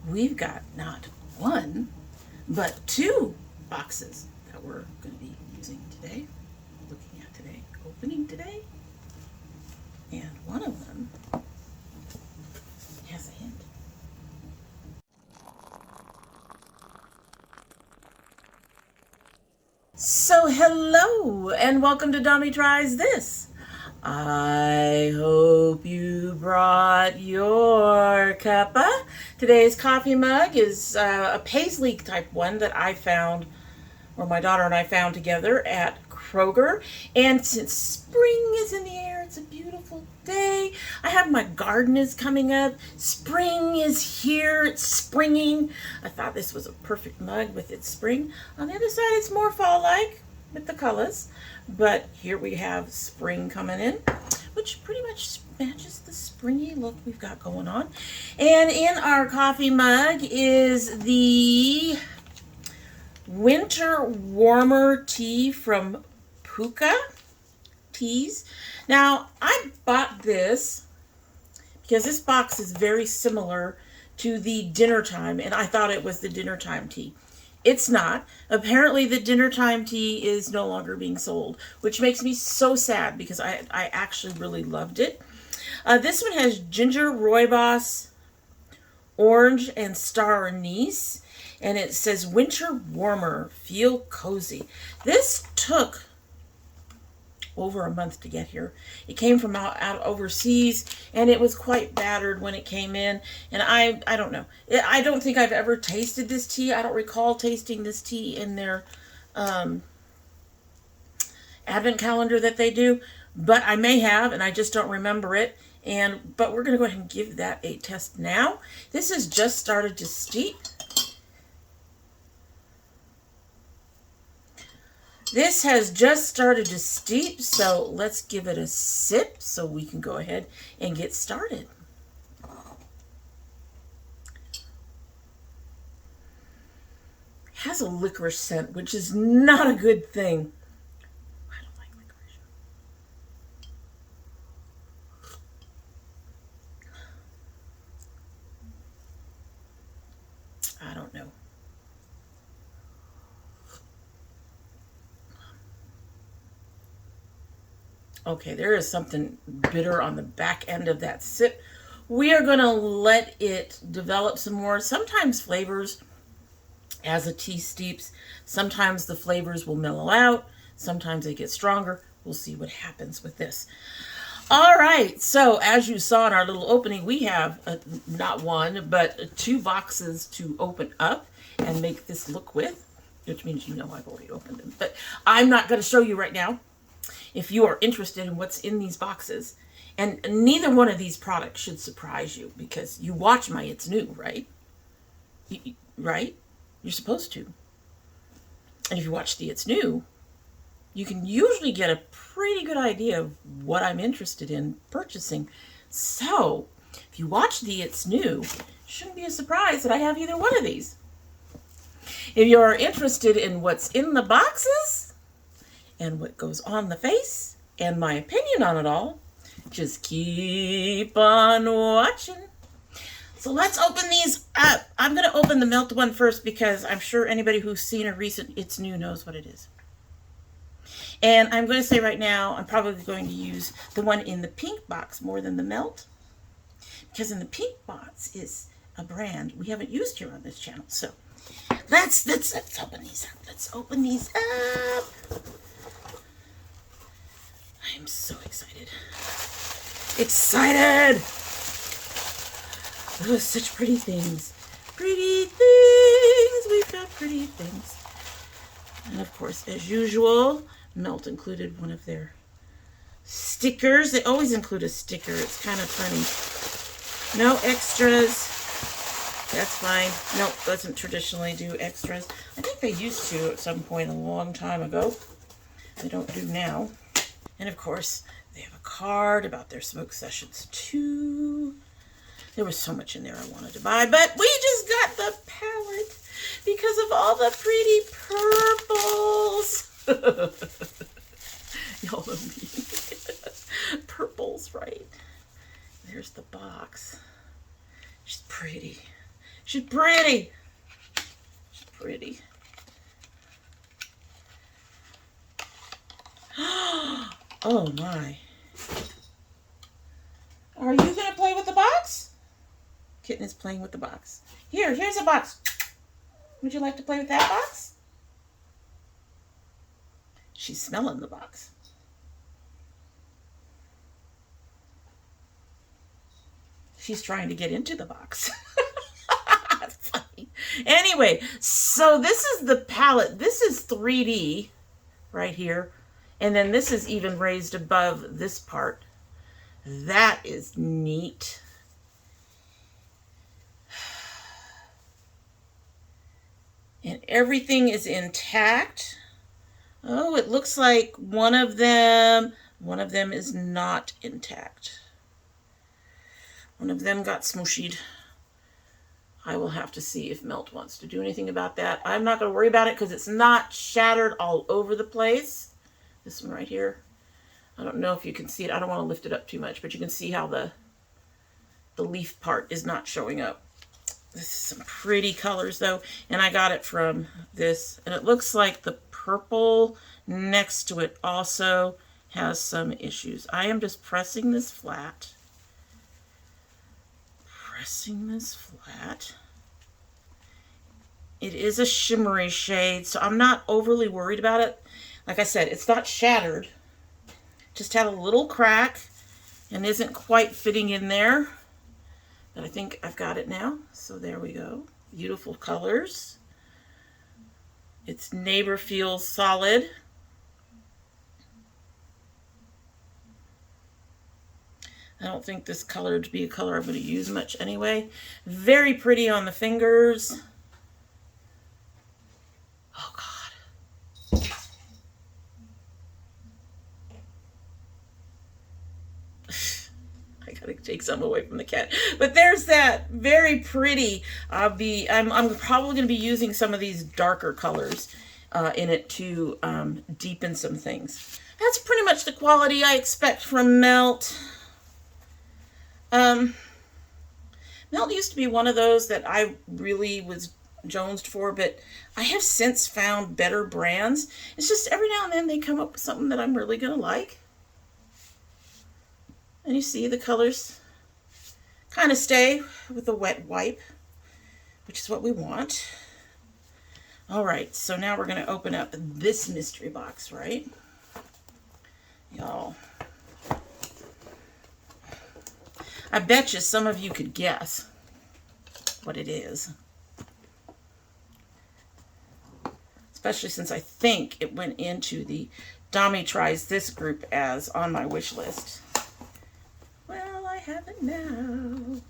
we've got not one, but two boxes that we're going to be using today, looking at today, opening today. And one of them has a hint. So hello and welcome to Dommy Tries This. I hope you brought your cuppa. Today's coffee mug is a paisley type one that I found, or my daughter and I found together at Kroger. And since spring is in the air, it's a beautiful day. I have my garden is coming up. Spring is here. It's springing. I thought this was a perfect mug with its spring. On the other side, it's more fall-like with the colors. But here we have spring coming in, which pretty much matches the springy look we've got going on. And in our coffee mug is the winter warmer tea from Pukka Teas. Now, I bought this because this box is very similar to the dinner time, and I thought it was the dinner time tea. It's not. Apparently, the dinner time tea is no longer being sold, which makes me so sad because I actually really loved it. This one has ginger, rooibos, orange, and star anise. And it says winter warmer, feel cozy. This took over a month to get here. It came from out overseas, and it was quite battered when it came in. And I don't know. I don't think I've ever tasted this tea. I don't recall tasting this tea in their advent calendar that they do, but I may have, and I just don't remember it. But we're going to go ahead and give that a test now. This has just started to steep. This has just started to steep, so let's give it a sip so we can go ahead and get started. It has a licorice scent, which is not a good thing. I don't like licorice. I don't know. Okay, there is something bitter on the back end of that sip. We are going to let it develop some more. Sometimes flavors, as a tea steeps, sometimes the flavors will mellow out. Sometimes they get stronger. We'll see what happens with this. All right, so as you saw in our little opening, we have not one, but two boxes to open up and make this look with, which means you know I've already opened them. But I'm not going to show you right now. If you are interested in what's in these boxes, and neither one of these products should surprise you because you watch my It's New, right? Right? You're supposed to. And if you watch the It's New, you can usually get a pretty good idea of what I'm interested in purchasing. So, if you watch the It's New, it shouldn't be a surprise that I have either one of these. If you're interested in what's in the boxes, and what goes on the face, and my opinion on it all, just keep on watching. So let's open these up. I'm going to open the melt one first because I'm sure anybody who's seen a recent It's New knows what it is. And I'm going to say right now, I'm probably going to use the one in the pink box more than the melt, because in the pink box is a brand we haven't used here on this channel. So let's open these up. Let's open these up. I'm so excited. Excited! Oh, such pretty things. Pretty things. We've got pretty things. And of course, as usual, Melt included one of their stickers. They always include a sticker. It's kind of funny. No extras. That's fine. Nope, doesn't traditionally do extras. I think they used to at some point a long time ago. They don't do now. And of course, they have a card about their smoke sessions too. There was so much in there I wanted to buy, but we just got the palette because of all the pretty purples. Y'all know me. Purples, right? There's the box. She's pretty. She's pretty. She's pretty. Oh my. Are you going to play with the box? Kitten is playing with the box. Here's a box. Would you like to play with that box? She's smelling the box. She's trying to get into the box. Funny. Anyway, so this is the palette. This is 3D right here. And then this is even raised above this part. That is neat. And everything is intact. Oh, it looks like one of them is not intact. One of them got smooshied. I will have to see if Melt wants to do anything about that. I'm not going to worry about it because it's not shattered all over the place. This one right here. I don't know if you can see it. I don't want to lift it up too much, but you can see how the leaf part is not showing up. This is some pretty colors though, and I got it from this, and it looks like the purple next to it also has some issues. I am just pressing this flat. Pressing this flat. It is a shimmery shade, so I'm not overly worried about it. Like I said, it's not shattered. Just had a little crack and isn't quite fitting in there. But I think I've got it now. So there we go. Beautiful colors. Its neighbor feels solid. I don't think this color to be a color I'm going to use much anyway. Very pretty on the fingers. Oh God. I gotta take some away from the cat. But there's that. Very pretty. I'm probably going to be using some of these darker colors in it to deepen some things. That's pretty much the quality I expect from Melt. Melt used to be one of those that I really was jonesed for, but I have since found better brands. It's just every now and then they come up with something that I'm really going to like. And you see the colors kind of stay with a wet wipe, which is what we want. All right, so now we're going to open up this mystery box, right? Y'all. I bet you some of you could guess what it is. Especially since I think it went into the Dommy Tries This group as on my wish list. Well, I have it now.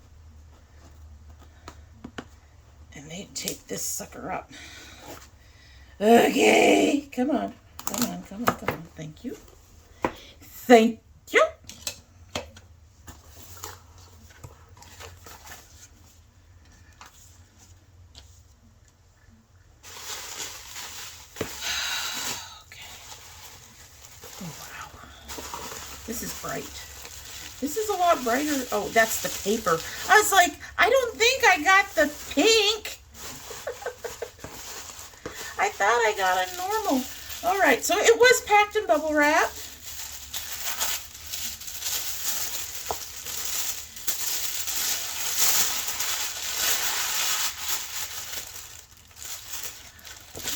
And they take this sucker up. Okay, come on. Come on, come on, come on. Thank you. Thank you. This is bright. This is a lot brighter. Oh, that's the paper. I was like, I don't think I got the pink. I thought I got a normal. All right, so it was packed in bubble wrap.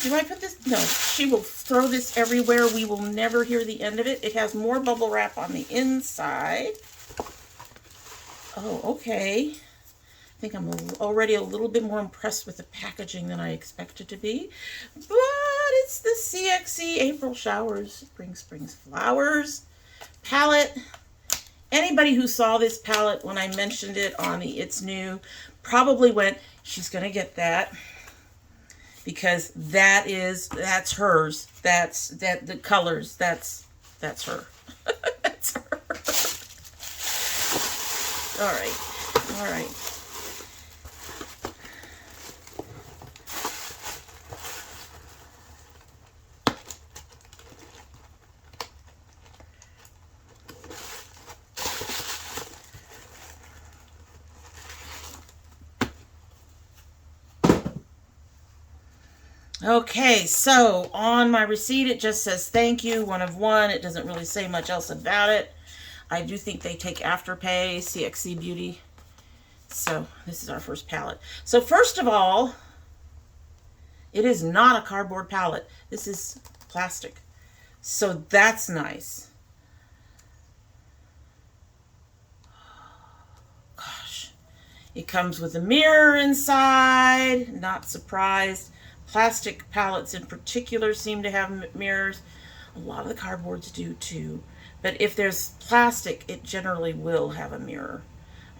Do I put this? No, she will throw this everywhere. We will never hear the end of it. It has more bubble wrap on the inside. Oh, okay. I think I'm already a little bit more impressed with the packaging than I expected to be. But it's the CXC April Showers, Spring Springs Flowers palette. Anybody who saw this palette when I mentioned it on the It's New probably went, she's going to get that. Because that's hers. The colors, that's her. That's her. All right. All right. Okay, so on my receipt it just says thank you, 1 of 1. It doesn't really say much else about it. I do think they take Afterpay, CXC Beauty. So this is our first palette. So first of all, it is not a cardboard palette. This is plastic. So that's nice. Gosh. It comes with a mirror inside. Not surprised. Plastic palettes in particular seem to have mirrors. A lot of the cardboards do too. But if there's plastic, it generally will have a mirror.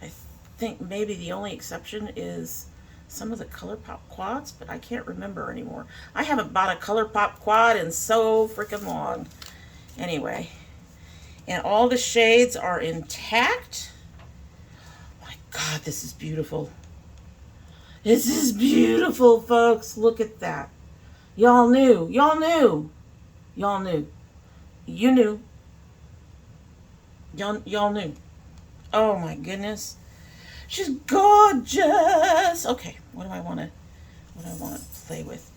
I think maybe the only exception is some of the ColourPop quads, but I can't remember anymore. I haven't bought a ColourPop quad in so freaking long. Anyway, and all the shades are intact. My God, this is beautiful. This is beautiful, folks. Look at that. Y'all knew. Y'all knew. Y'all knew. You knew. Y'all knew. Oh my goodness. She's gorgeous. Okay, what do I want to play with?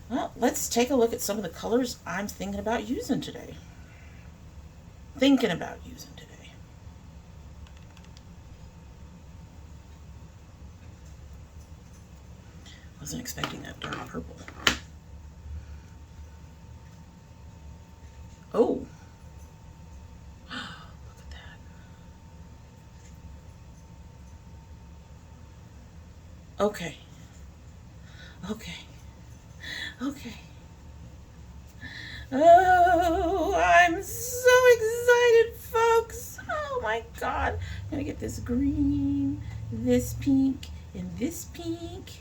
Well, let's take a look at some of the colors I'm thinking about using today. Wasn't expecting that dark purple. Oh. Look at that. Okay. Oh, I'm so excited, folks. Oh my God. I'm gonna get this green, this pink, and this pink,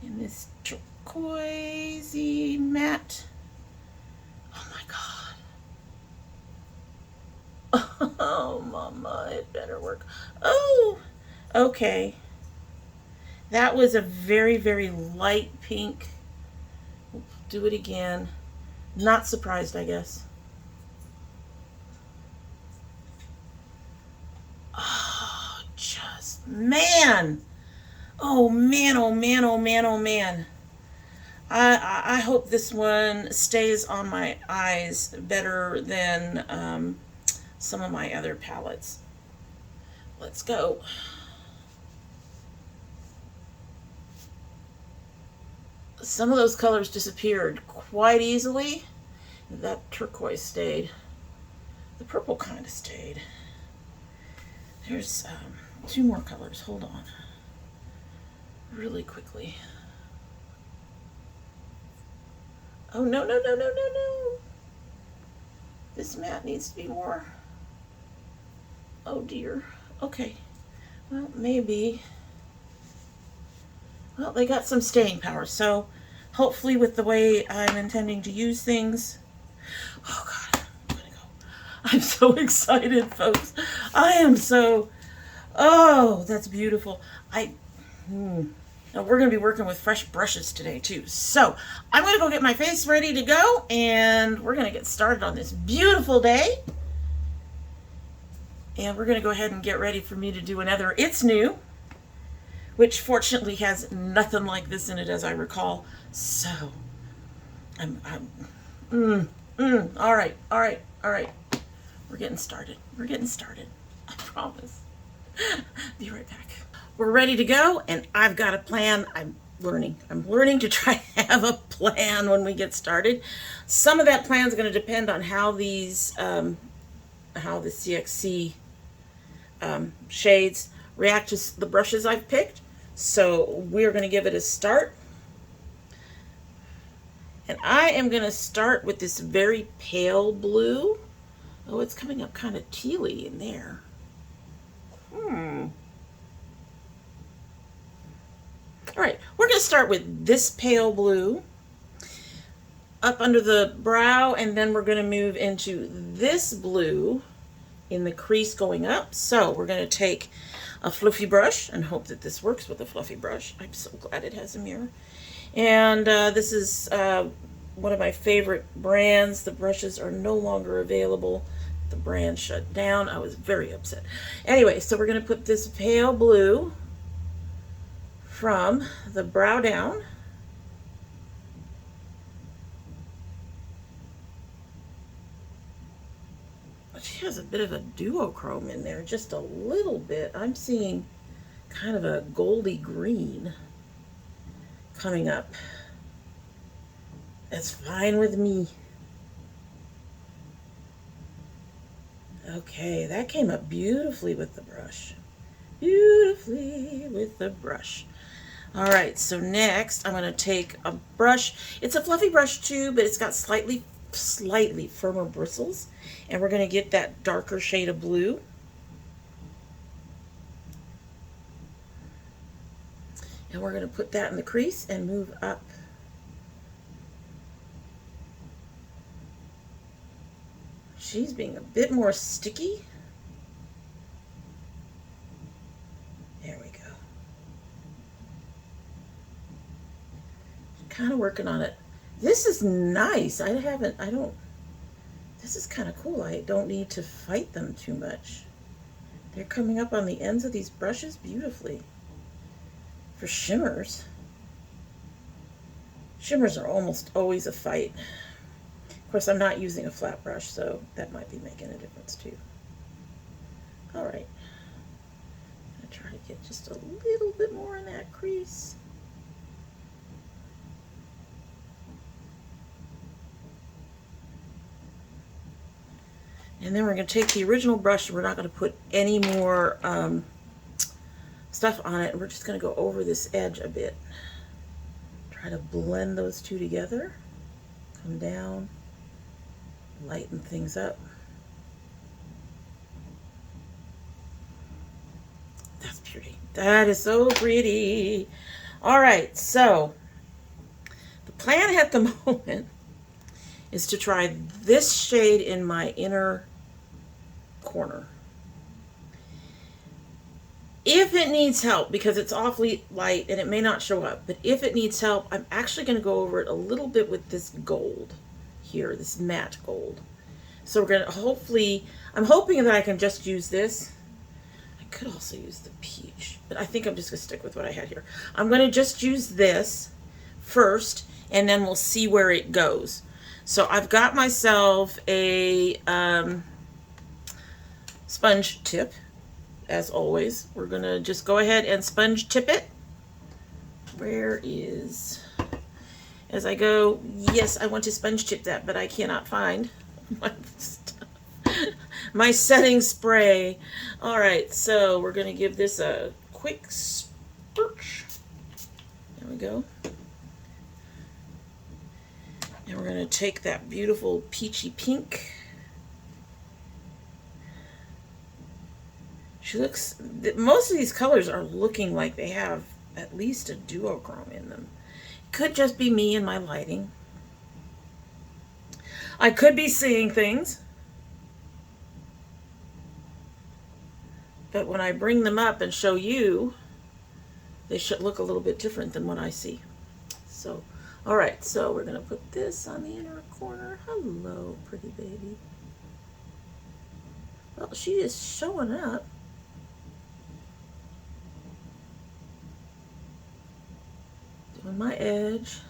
and this turquoisey matte. Oh my God. Oh, mama, it better work. Oh, okay. That was a very, very light pink. We'll do it again. Not surprised, I guess. Oh, just, man. Oh, man, oh, man, oh, man, oh, man. I hope this one stays on my eyes better than some of my other palettes. Let's go. Some of those colors disappeared quite easily. That turquoise stayed. The purple kind of stayed. There's 2 more colors. Hold on. Really quickly. Oh, no, no, no, no, no, no. This matte needs to be more. Oh, dear. Okay. Well, maybe. Well, they got some staying power, so hopefully with the way I'm intending to use things. Oh, God. I'm going to go. I'm so excited, folks. I am so... Oh, that's beautiful. Now we're going to be working with fresh brushes today too. So I'm going to go get my face ready to go and we're going to get started on this beautiful day. And we're going to go ahead and get ready for me to do another It's New, which fortunately has nothing like this in it as I recall. So all right. We're getting started. I promise. Be right back. We're ready to go, and I've got a plan. I'm learning to try to have a plan when we get started. Some of that plan is going to depend on how these, how the CXC shades react to the brushes I've picked. So we're going to give it a start. And I am going to start with this very pale blue. Oh, it's coming up kind of tealy in there. All right, we're going to start with this pale blue up under the brow, and then we're going to move into this blue in the crease going up. So we're going to take a fluffy brush and hope that this works with a fluffy brush. I'm so glad it has a mirror. And this is one of my favorite brands. The brushes are no longer available. The brand shut down. I was very upset. Anyway, so we're going to put this pale blue from the brow down a bit of a duochrome in there, just a little bit. I'm seeing kind of a goldy green coming up. That's fine with me. Okay, that came up beautifully with the brush. Beautifully with the brush. All right, so next I'm going to take a brush. It's a fluffy brush too, but it's got slightly firmer bristles. And we're going to get that darker shade of blue. And we're going to put that in the crease and move up. She's being a bit more sticky. There we go. Kind of working on it. This is nice. This is kind of cool. I don't need to fight them too much. They're coming up on the ends of these brushes beautifully. For shimmers, shimmers are almost always a fight. Of course, I'm not using a flat brush, so that might be making a difference too. All right. I'm going to try to get just a little bit more in that crease. And then we're going to take the original brush, and we're not going to put any more stuff on it. We're just going to go over this edge a bit. Try to blend those two together. Come down, lighten things up. That's pretty. That is so pretty. All right, so the plan at the moment is to try this shade in my inner corner. If it needs help, because it's awfully light and it may not show up, but if it needs help, I'm actually going to go over it a little bit with this gold here, this matte gold. So we're going to hopefully, I'm hoping that I can just use this. I could also use the peach, but I think I'm just going to stick with what I had here. I'm going to just use this first, and then we'll see where it goes. So I've got myself a sponge tip. As always, we're going to just go ahead and sponge tip it. Where is, as I go, yes, I want to sponge tip that, but I cannot find my stuff. My setting spray. All right, so we're going to give this a quick spurch. There we go. And we're going to take that beautiful peachy pink. She looks, most of these colors are looking like they have at least a duochrome in them. It could just be me and my lighting. I could be seeing things. But when I bring them up and show you, they should look a little bit different than what I see. So, all right, so we're going to put this on the inner corner. Hello, pretty baby. Well, she is showing up. Doing my edge.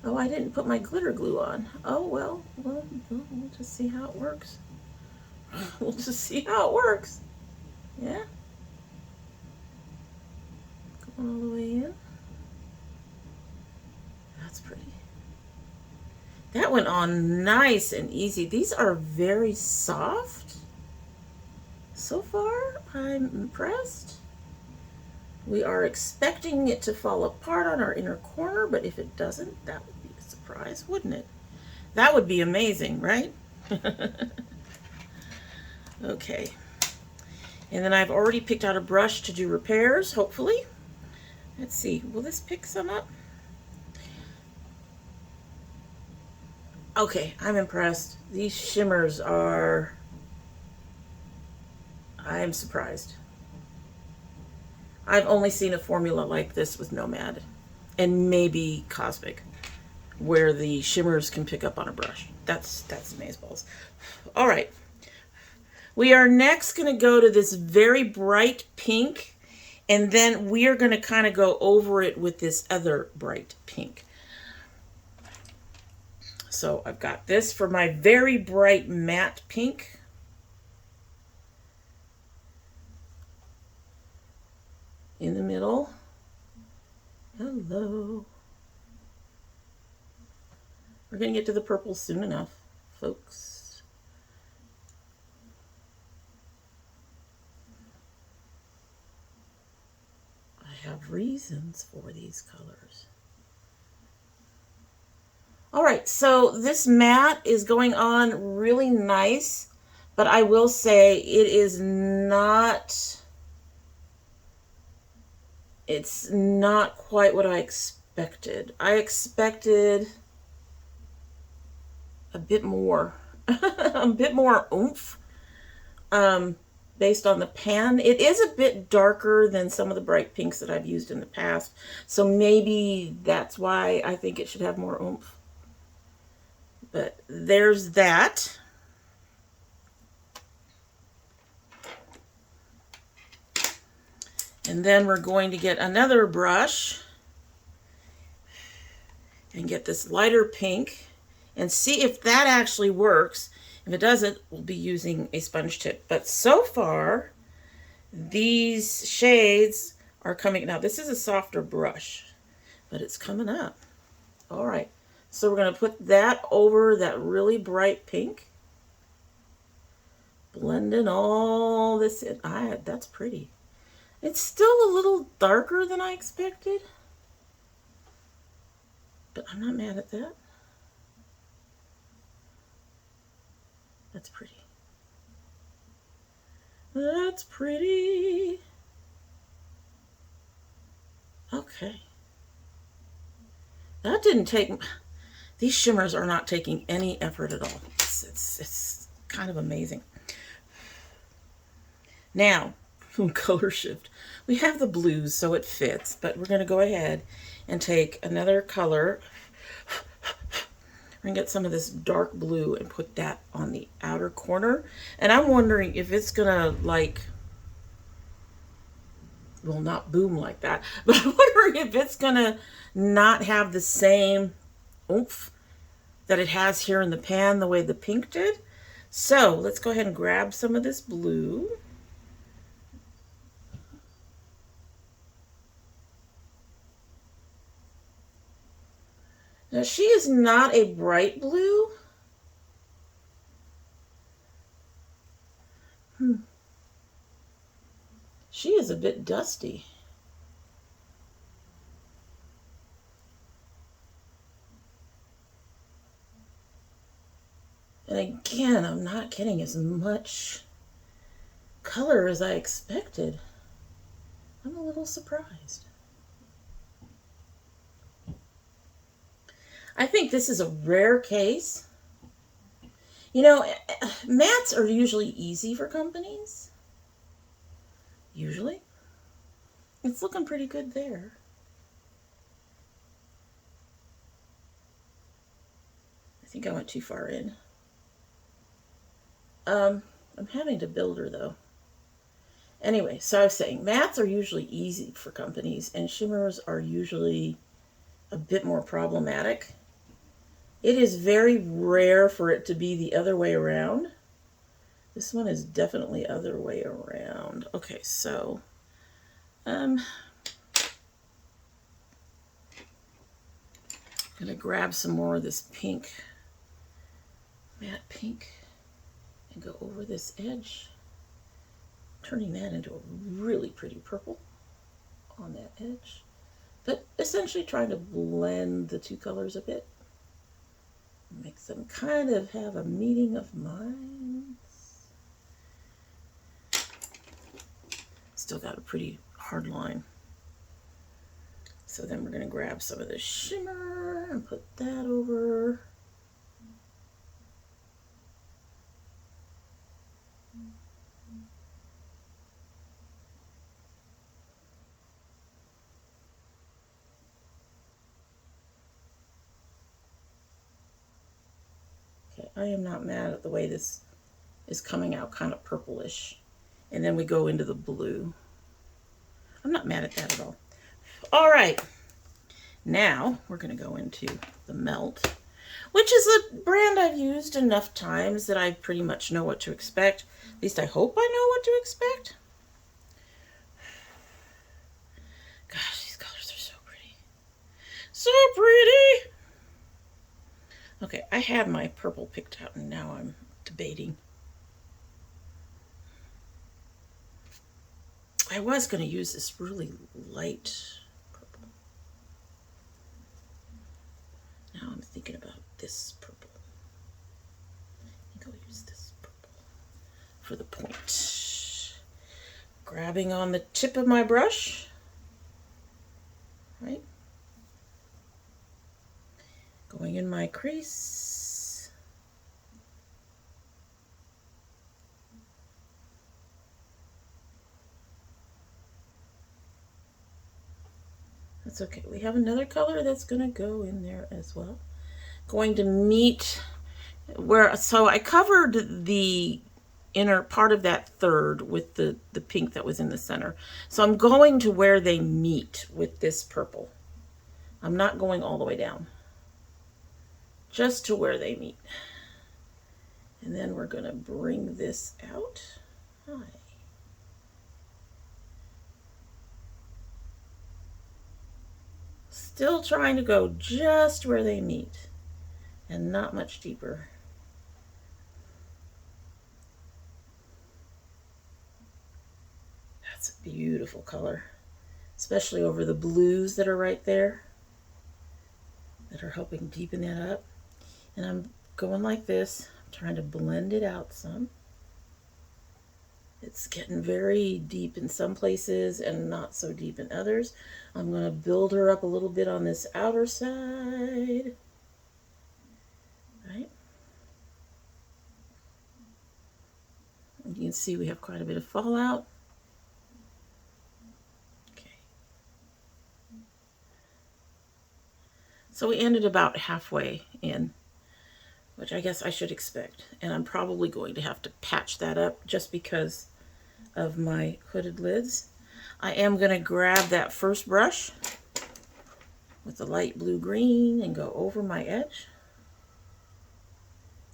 Oh, I didn't put my glitter glue on. Oh, well, we'll just see how it works. We'll just see how it works. Yeah. Going all the way in. That's pretty. That went on nice and easy. These are very soft. So far, I'm impressed. We are expecting it to fall apart on our inner corner, but if it doesn't, that would be a surprise, wouldn't it? That would be amazing, right? Okay. And then I've already picked out a brush to do repairs, hopefully. Let's see, will this pick some up? Okay, I'm impressed. These shimmers are, I am surprised. I've only seen a formula like this with Nomad and maybe Cosmic, where the shimmers can pick up on a brush. That's amazeballs. All right. We are next going to go to this very bright pink, and then we are going to kind of go over it with this other bright pink. So I've got this for my very bright matte pink. in the middle. Hello. We're going to get to the purple soon enough, folks. I have reasons for these colors. All right, so this mat is going on really nice, but I will say it's not quite what I expected. I expected a bit more, a bit more oomph based on the pan. It is a bit darker than some of the bright pinks that I've used in the past, so maybe that's why I think it should have more oomph. But there's that. And then we're going to get another brush and get this lighter pink and see if that actually works. If it doesn't, we'll be using a sponge tip. But so far, these shades are coming. Now, this is a softer brush, but it's coming up. All right, so we're going to put that over that really bright pink. Blending all this in. That's pretty. It's still a little darker than I expected, but I'm not mad at that. That's pretty. That's pretty. Okay. That didn't take, these shimmers are not taking any effort at all. It's kind of amazing. Now, color shift. We have the blues, so it fits, but we're going to go ahead and take another color. We're going to get some of this dark blue and put that on the outer corner. And I'm wondering if it's going to, like, well, not boom like that, but I'm wondering if it's going to not have the same oomph that it has here in the pan the way the pink did. So let's go ahead and grab some of this blue. Now, she is not a bright blue. She is a bit dusty. And again, I'm not getting as much color as I expected. I'm a little surprised. I think this is a rare case. You know, mats are usually easy for companies. Usually. It's looking pretty good there. I think I went too far in. I'm having to build her though. Anyway, so I was saying, mats are usually easy for companies and shimmers are usually a bit more problematic. It is very rare for it to be the other way around. This one is definitely other way around. Okay, so I'm gonna grab some more of this pink, matte pink, and go over this edge, turning that into a really pretty purple on that edge, but essentially trying to blend the two colors a bit. Make them kind of have a meeting of minds. Still got a pretty hard line. So then we're going to grab some of the shimmer and put that over. Okay, I am not mad at the way this is coming out kind of purplish. And then we go into the blue. I'm not mad at that at all. All right, now we're going to go into the Melt, which is a brand I've used enough times that I pretty much know what to expect. At least I hope I know what to expect. I had my purple picked out and now I'm debating. I was going to use this really light purple. Now I'm thinking about this purple. I think I'll use this purple for the point. Grabbing on the tip of my brush, right? Going in my crease. That's okay. We have another color that's going to go in there as well. Going to meet where, so I covered the inner part of that third with the pink that was in the center. So I'm going to where they meet with this purple. I'm not going all the way down, just to where they meet. And then we're going to bring this out. Hi. Still trying to go just where they meet and not much deeper. That's a beautiful color, especially over the blues that are right there that are helping deepen that up. And I'm going like this, I'm trying to blend it out some. It's getting very deep in some places and not so deep in others. I'm going to build her up a little bit on this outer side. Right? And you can see we have quite a bit of fallout. Okay. So we ended about halfway in, which I guess I should expect. And I'm probably going to have to patch that up just because of my hooded lids. I am going to grab that first brush with the light blue green and go over my edge.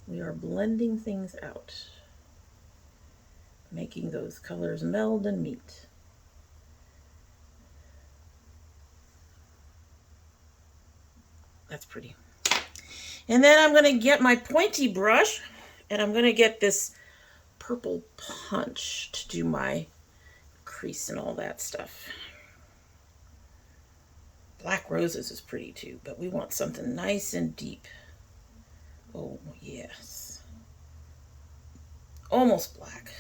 We are blending things out, making those colors meld and meet. That's pretty. And then I'm going to get my pointy brush and I'm going to get this purple punch to do my crease and all that stuff. Black roses is pretty too, but we want something nice and deep. Oh yes. Almost black.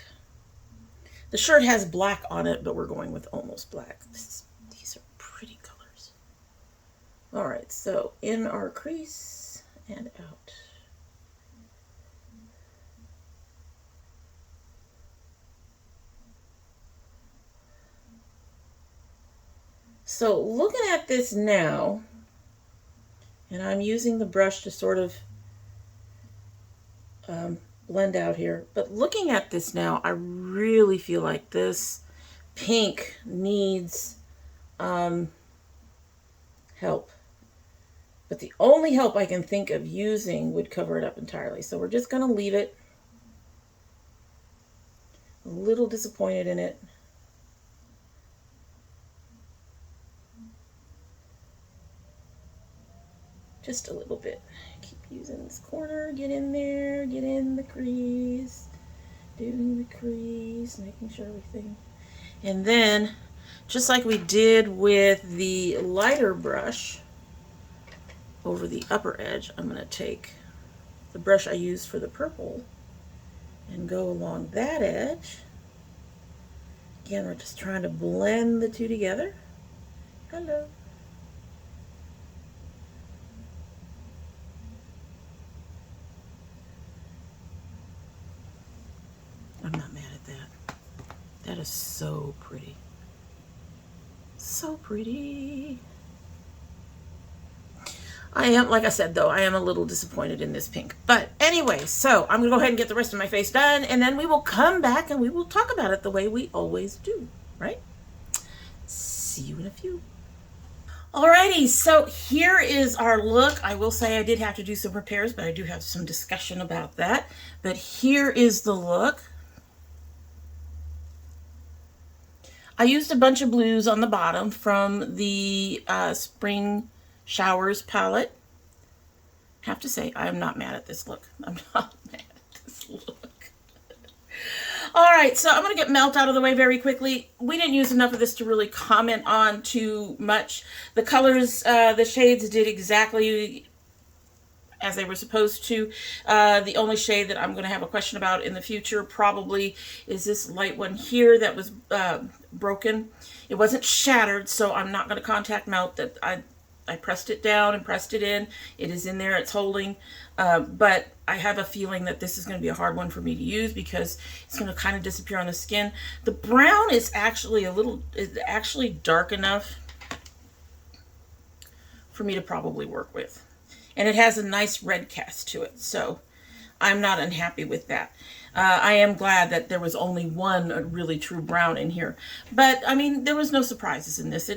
The shirt has black on it, but we're going with almost black. These are pretty colors. All right, so in our crease and out. So looking at this now, and I'm using the brush to sort of blend out here, but looking at this now, I really feel like this pink needs help. But the only help I can think of using would cover it up entirely. So we're just going to leave it. A little disappointed in it. Just a little bit. Keep using this corner, get in there, get in the crease, doing the crease, making sure everything. And then, just like we did with the lighter brush over the upper edge, I'm going to take the brush I used for the purple and go along that edge. Again, we're just trying to blend the two together. Hello. I'm not mad at that. That is so pretty. So pretty. I am, like I said though, I am a little disappointed in this pink. But anyway, so I'm going to go ahead and get the rest of my face done, and then we will come back and we will talk about it the way we always do, right? See you in a few. Alrighty, so here is our look. I will say I did have to do some repairs, but I do have some discussion about that. But here is the look. I used a bunch of blues on the bottom from the Spring Showers palette. have to say, I am not mad at this look. I'm not mad at this look. All right, so I'm going to get melt out of the way very quickly. We didn't use enough of this to really comment on too much. The colors, the shades did exactly as they were supposed to. The only shade that I'm going to have a question about in the future probably is this light one here that was broken. It wasn't shattered, so I'm not going to contact melt that. I pressed it down and pressed it in. It is in there, it's holding. But I have a feeling that this is going to be a hard one for me to use because it's going to kind of disappear on the skin. The brown is actually dark enough for me to probably work with. And it has a nice red cast to it, so I'm not unhappy with that. I am glad that there was only one really true brown in here. But, I mean, there was no surprises in this.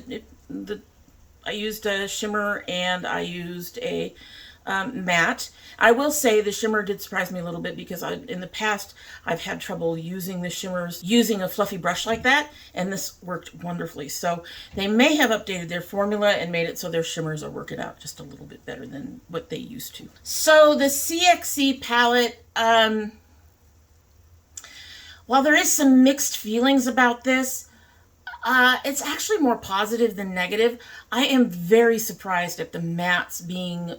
I used a shimmer and I used a matte. I will say the shimmer did surprise me a little bit because in the past I've had trouble using the shimmers using a fluffy brush like that, and this worked wonderfully. So they may have updated their formula and made it so their shimmers are working out just a little bit better than what they used to. So the CXC palette, while there is some mixed feelings about this, it's actually more positive than negative. I am very surprised at the mattes being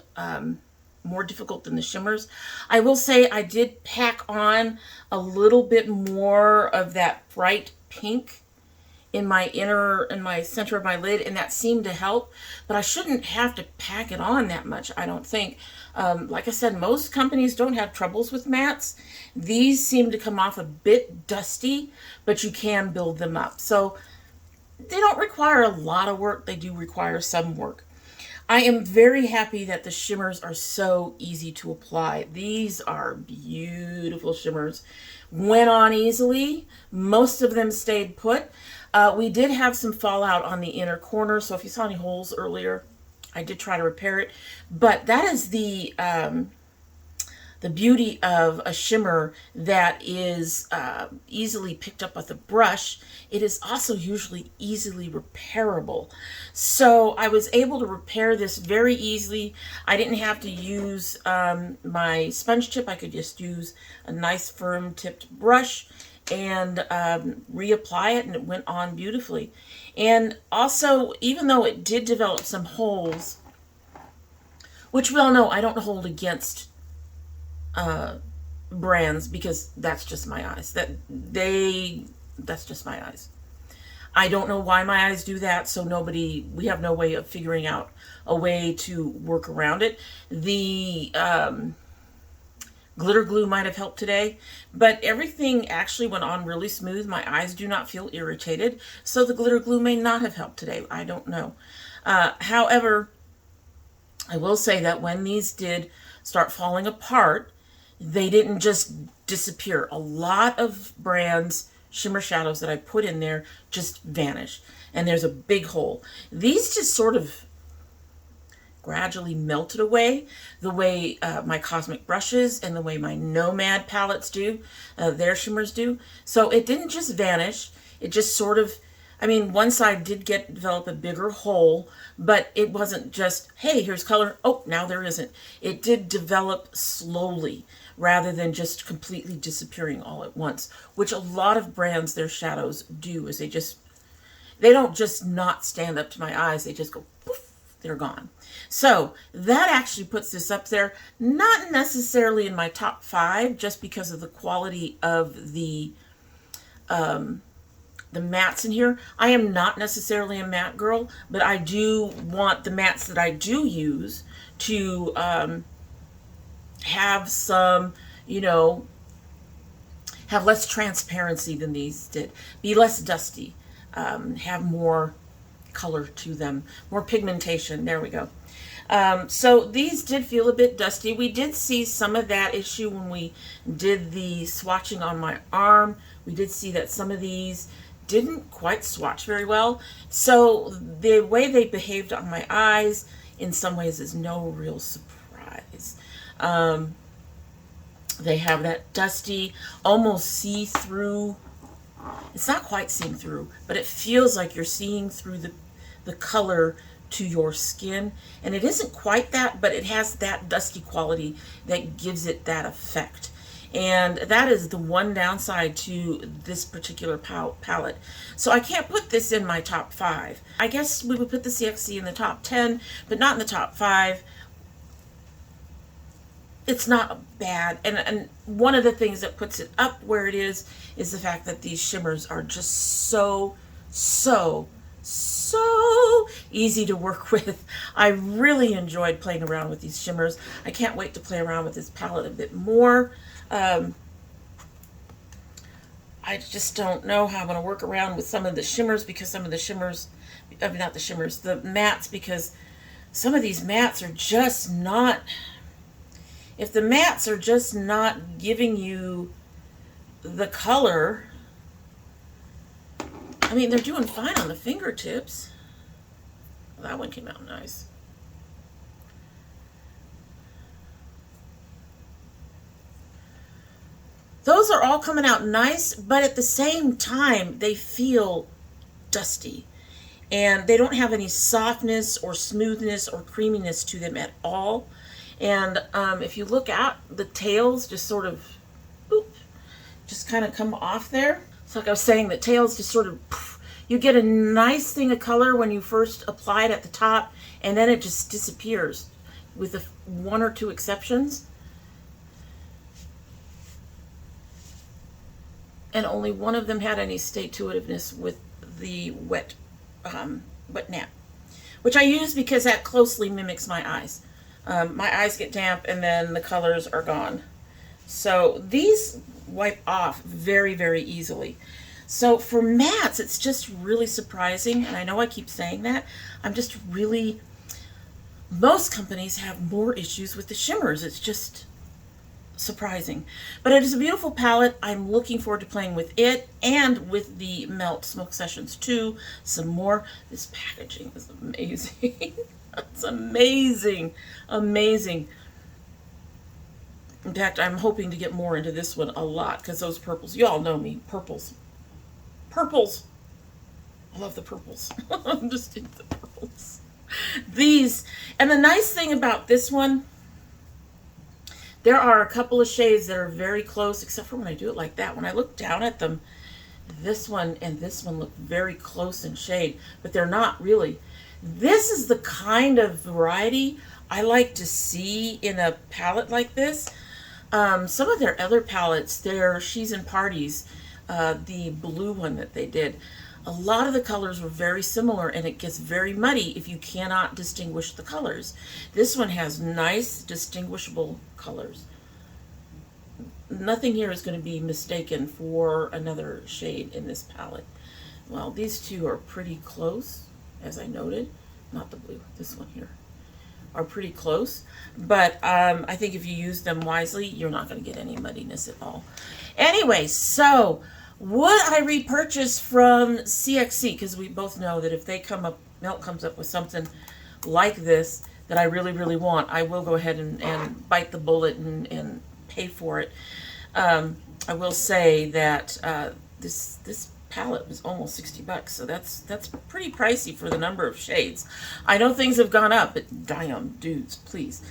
more difficult than the shimmers. I will say I did pack on a little bit more of that bright pink in my center of my lid, and that seemed to help, but I shouldn't have to pack it on that much, I don't think. Like I said, most companies don't have troubles with mattes. These seem to come off a bit dusty, but you can build them up. So they don't require a lot of work. They do require some work. I am very happy that the shimmers are so easy to apply. These are beautiful shimmers. Went on easily. Most of them stayed put. We did have some fallout on the inner corner, so if you saw any holes earlier, I did try to repair it. But that is the beauty of a shimmer that is easily picked up with a brush. It is also usually easily repairable. So I was able to repair this very easily. I didn't have to use my sponge tip. I could just use a nice firm tipped brush and reapply it, and it went on beautifully. And also, even though it did develop some holes, which we all know I don't hold against brands because that's just my eyes. That's just my eyes. I don't know why my eyes do that, so we have no way of figuring out a way to work around it. The glitter glue might have helped today, but everything actually went on really smooth. My eyes do not feel irritated, so the glitter glue may not have helped today. I don't know. However, I will say that when these did start falling apart, they didn't just disappear. A lot of brands' shimmer shadows that I put in there just vanish, and there's a big hole. These just sort of gradually melted away the way my Cosmic brushes and the way my Nomad palettes do, their shimmers do. So it didn't just vanish. It just sort of, I mean, one side did develop a bigger hole, but it wasn't just, hey, here's color. Oh, now there isn't. It did develop slowly rather than just completely disappearing all at once, which a lot of brands, their shadows do, is they don't just not stand up to my eyes. They just go, poof, they're gone. So that actually puts this up there, not necessarily in my top 5, just because of the quality of the mattes in here. I am not necessarily a matte girl, but I do want the mattes that I do use to have some, have less transparency than these did. Be less dusty. Have more color to them. More pigmentation. There we go. So these did feel a bit dusty. We did see some of that issue when we did the swatching on my arm. We did see that some of these didn't quite swatch very well. So the way they behaved on my eyes in some ways is no real surprise. They have that dusty, almost see-through. It's not quite seeing through, but it feels like you're seeing through the color to your skin. And it isn't quite that, but it has that dusky quality that gives it that effect. And that is the one downside to this particular palette. So I can't put this in my top 5. I guess we would put the CXC in the top 10, but not in the top 5. It's not bad. And one of the things that puts it up where it is the fact that these shimmers are just so easy to work with. I really enjoyed playing around with these shimmers. I can't wait to play around with this palette a bit more. I just don't know how I'm going to work around with some of the shimmers, because some of the shimmers, I mean, not the shimmers, the mattes, because some of these mattes are just not, if the mattes are just not giving you the color, I mean, they're doing fine on the fingertips. Well, that one came out nice. Those are all coming out nice, but at the same time, they feel dusty. And they don't have any softness or smoothness or creaminess to them at all. And if you look at the tails, just sort of, boop, just kind of come off there. It's like I was saying, the tails just sort of, poof, you get a nice thing of color when you first apply it at the top, and then it just disappears, with one or two exceptions. And only one of them had any stay-to-itiveness with the wet nap, which I use because that closely mimics my eyes. My eyes get damp and then the colors are gone. So these wipe off very easily. So for mattes, it's just really surprising, and I know I keep saying that. I'm just really, most companies have more issues with the shimmers. It's just surprising. But it is a beautiful palette. I'm looking forward to playing with it and with the Melt Smoke Sessions 2 some more. This packaging is amazing. It's amazing. Amazing. In fact, I'm hoping to get more into this one a lot, because those purples, you all know me, purples. Purples. I love the purples. I'm just into the purples. These, and the nice thing about this one, there are a couple of shades that are very close, except for when I do it like that. When I look down at them, this one and this one look very close in shade, but they're not really. This is the kind of variety I like to see in a palette like this. Some of their other palettes, their She's in Parties, the blue one that they did, a lot of the colors were very similar, and it gets very muddy if you cannot distinguish the colors. This one has nice distinguishable colors. Nothing here is going to be mistaken for another shade in this palette. Well, these two are pretty close, as I noted. Not the blue, this one here, are pretty close. But I think if you use them wisely, you're not going to get any muddiness at all. Anyway, so would I repurchase from CXC? Because we both know that if they come up, Melt comes up with something like this that I really want, I will go ahead and bite the bullet and pay for it. I will say that this palette was almost 60 bucks, so that's pretty pricey for the number of shades. I know things have gone up, but damn, dudes, please.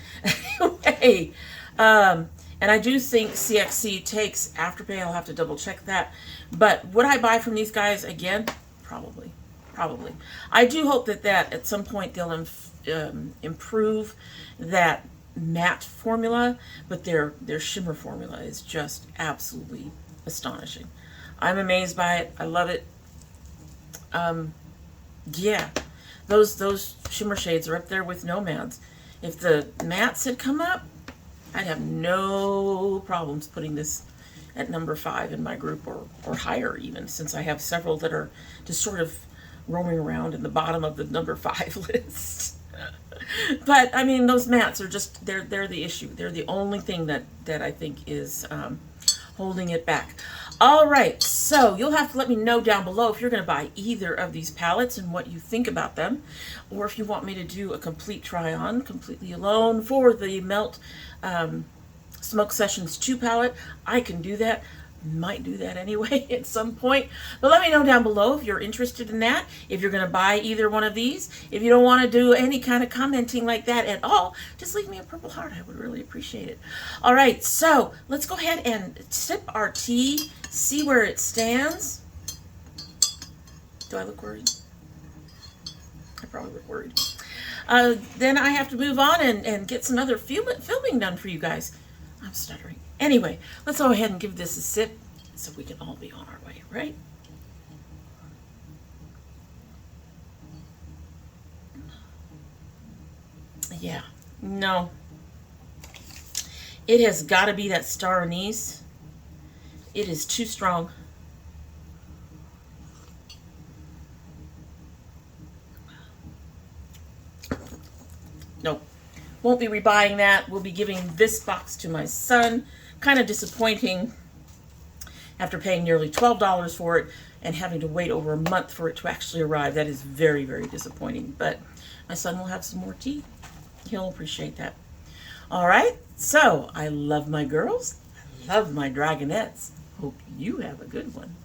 Anyway, and I do think CXC takes Afterpay. I'll have to double check that. But would I buy from these guys again? Probably. I do hope that at some point they'll improve that matte formula, but their shimmer formula is just absolutely astonishing. I'm amazed by it. I love it. Yeah, those shimmer shades are up there with Nomads. If the mattes had come up, I'd have no problems putting this at number 5 in my group, or higher even, since I have several that are just sort of roaming around in the bottom of the number 5 list. But I mean, those mattes are just, they're the issue. They're the only thing that I think is holding it back. All right, so you'll have to let me know down below if you're going to buy either of these palettes and what you think about them, or if you want me to do a complete try-on completely alone for the Melt Smoke Sessions 2 palette. I can do that. Might do that anyway at some point. But let me know down below if you're interested in that, if you're going to buy either one of these. If you don't want to do any kind of commenting like that at all, just leave me a purple heart. I would really appreciate it. All right, so let's go ahead and sip our tea, see where it stands. Do I look worried? I probably look worried. Then I have to move on and get some other filming done for you guys. I'm stuttering. Anyway, let's go ahead and give this a sip so we can all be on our way, right? Yeah, no. It has got to be that star anise. It is too strong. Nope. Won't be rebuying that. We'll be giving this box to my son. Kind of disappointing after paying nearly $12 for it and having to wait over a month for it to actually arrive. That is very, very disappointing. But my son will have some more tea. He'll appreciate that. All right. So I love my girls. I love my dragonettes. Hope you have a good one.